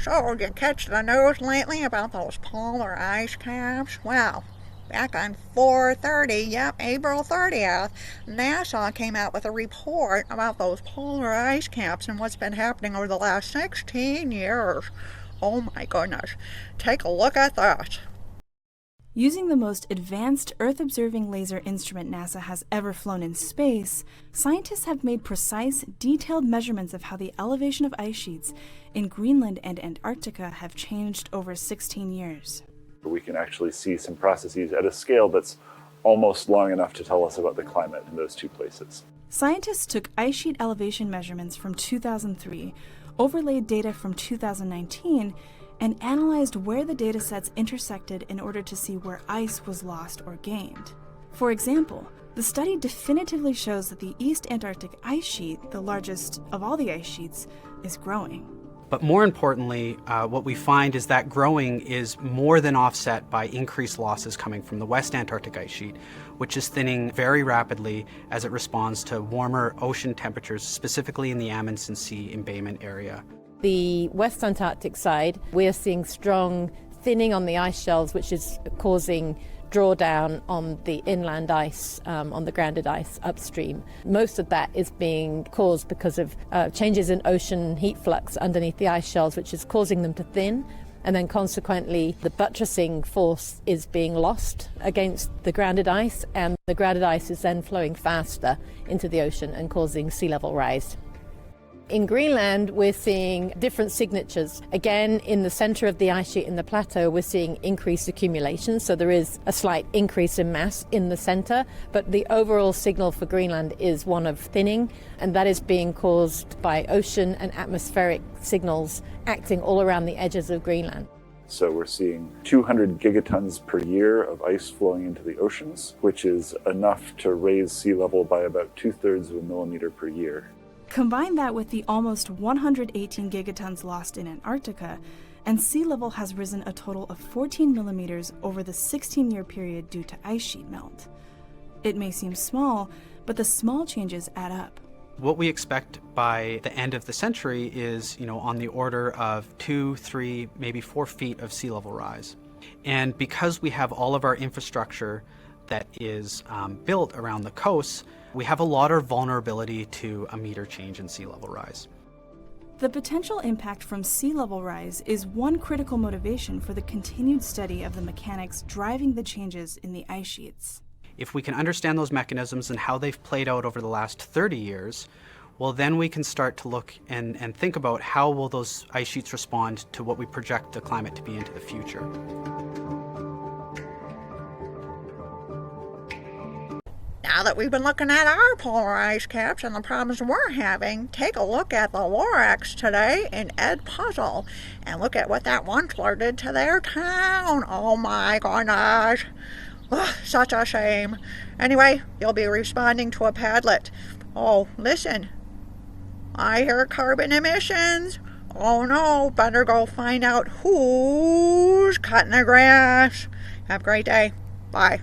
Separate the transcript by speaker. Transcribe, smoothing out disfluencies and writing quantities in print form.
Speaker 1: So, did you catch the news lately about those polar ice caps? Well, back on 4/30, April 30th, NASA came out with a report about those polar ice caps and what's been happening over the last 16 years. Oh my goodness. Take a look at that.
Speaker 2: Using the most advanced Earth-observing laser instrument NASA has ever flown in space, scientists have made precise, detailed measurements of how the elevation of ice sheets in Greenland and Antarctica have changed over 16 years.
Speaker 3: We can actually see some processes at a scale that's almost long enough to tell us about the climate in those two places.
Speaker 2: Scientists took ice sheet elevation measurements from 2003, overlaid data from 2019, and analyzed where the datasets intersected in order to see where ice was lost or gained. For example, the study definitively shows that the East Antarctic ice sheet, the largest of all the ice sheets, is growing.
Speaker 4: But more importantly, what we find is that growing is more than offset by increased losses coming from the West Antarctic ice sheet, which is thinning very rapidly as it responds to warmer ocean temperatures, specifically in the Amundsen Sea embayment area.
Speaker 5: The West Antarctic side, we're seeing strong thinning on the ice shelves, which is causing drawdown on the inland ice, on the grounded ice upstream. Most of that is being caused because of changes in ocean heat flux underneath the ice shelves, which is causing them to thin. And then consequently, the buttressing force is being lost against the grounded ice, and the grounded ice is then flowing faster into the ocean and causing sea level rise. In Greenland, we're seeing different signatures. Again, in the center of the ice sheet in the plateau, we're seeing increased accumulation, so there is a slight increase in mass in the center, but the overall signal for Greenland is one of thinning, and that is being caused by ocean and atmospheric signals acting all around the edges of Greenland.
Speaker 3: So we're seeing 200 gigatons per year of ice flowing into the oceans, which is enough to raise sea level by about 2/3 of a millimeter per year.
Speaker 2: Combine that with the almost 118 gigatons lost in Antarctica, and sea level has risen a total of 14 millimeters over the 16-year period due to ice sheet melt. It may seem small, but the small changes add up.
Speaker 4: What we expect by the end of the century is, on the order of 2, 3, maybe 4 feet of sea level rise. And because we have all of our infrastructure that is built around the coasts, we have a lot of vulnerability to a meter change in sea level rise.
Speaker 2: The potential impact from sea level rise is one critical motivation for the continued study of the mechanics driving the changes in the ice sheets.
Speaker 4: If we can understand those mechanisms and how they've played out over the last 30 years, well, then we can start to look and think about how will those ice sheets respond to what we project the climate to be into the future.
Speaker 1: Now that we've been looking at our polar ice caps and the problems we're having, take a look at the Lorax today in Edpuzzle and look at what that one flirted to their town. Oh my goodness. Ugh, such a shame. Anyway, you'll be responding to a Padlet. Oh, listen. I hear carbon emissions. Oh no, better go find out who's cutting the grass. Have a great day. Bye.